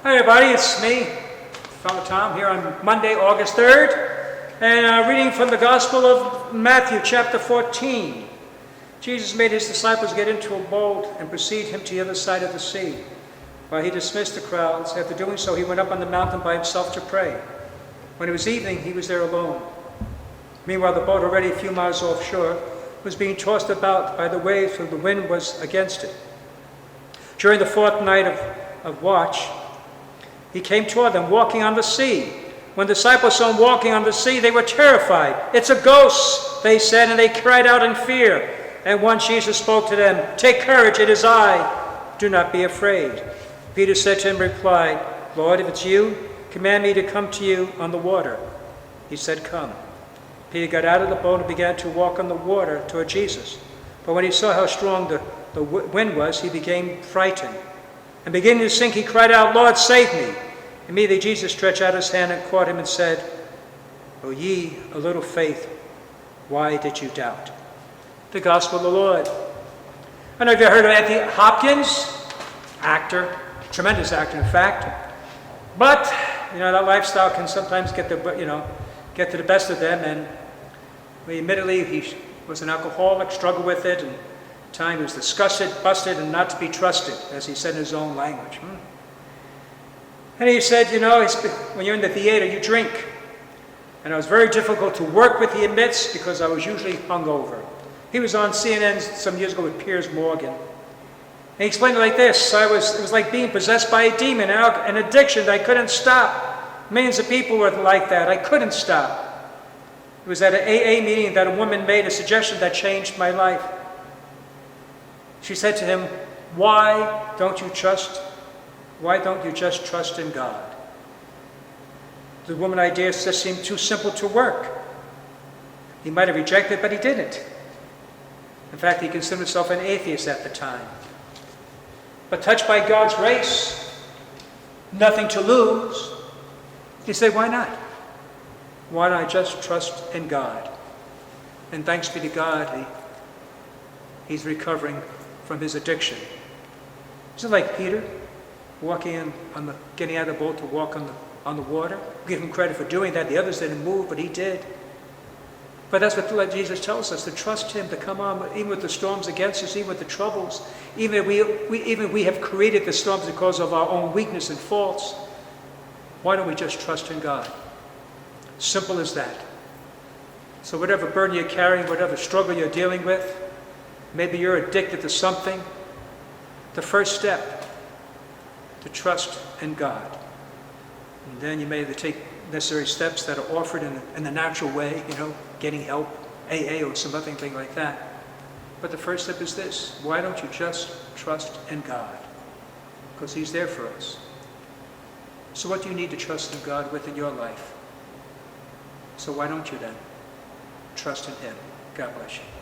Hi everybody, it's me, Father Tom, here on Monday, August 3rd, and reading from the Gospel of Matthew, chapter 14. Jesus made his disciples get into a boat and proceed him to the other side of the sea. While he dismissed the crowds, after doing so, he went up on the mountain by himself to pray. When it was evening, he was there alone. Meanwhile, the boat, already a few miles offshore, was being tossed about by the waves, for the wind was against it. During the fourth night of watch, he came toward them, walking on the sea. When the disciples saw him walking on the sea, they were terrified. "It's a ghost," they said, and they cried out in fear. At once Jesus spoke to them, "Take courage, it is I. Do not be afraid." Peter said to him, replied, "Lord, if it's you, command me to come to you on the water." He said, "Come." Peter got out of the boat and began to walk on the water toward Jesus. But when he saw how strong the wind was, he became frightened. And beginning to sink, he cried out, "Lord, save me." Immediately Jesus stretched out his hand and caught him and said, "O ye of little faith, why did you doubt?" The Gospel of the Lord. I don't know if you've heard of Anthony Hopkins, actor, tremendous actor in fact. But, that lifestyle can sometimes get to the best of them. And admittedly, he was an alcoholic, struggled with it, and at times he was disgusted, busted, and not to be trusted, as he said in his own language. And he said, when you're in the theater, you drink. And it was very difficult to work with, he admits, because I was usually hungover. He was on CNN some years ago with Piers Morgan. And he explained it like this: it was like being possessed by a demon, an addiction that I couldn't stop. Millions of people were like that. I couldn't stop. It was at an AA meeting that a woman made a suggestion that changed my life. She said to him, why don't you just trust in God? The woman idea just seemed too simple to work. He might have rejected it, but he didn't. In fact, he considered himself an atheist at the time. But touched by God's grace, nothing to lose, he said, why not? Why don't I just trust in God? And thanks be to God, he's recovering from his addiction. Isn't it like Peter getting out of the boat to walk on the water? Give him credit for doing that. The others didn't move, but he did. But that's what Jesus tells us, to trust him, to come on, even with the storms against us, even with the troubles. Even if we have created the storms because of our own weakness and faults, why don't we just trust in God? Simple as that. So whatever burden you're carrying, whatever struggle you're dealing with, maybe you're addicted to something, the first step, to trust in God. And then you may take necessary steps that are offered in the natural way, getting help, AA or some other thing like that. But the first step is this: why don't you just trust in God? Because he's there for us. So what do you need to trust in God with in your life? So why don't you then trust in him? God bless you.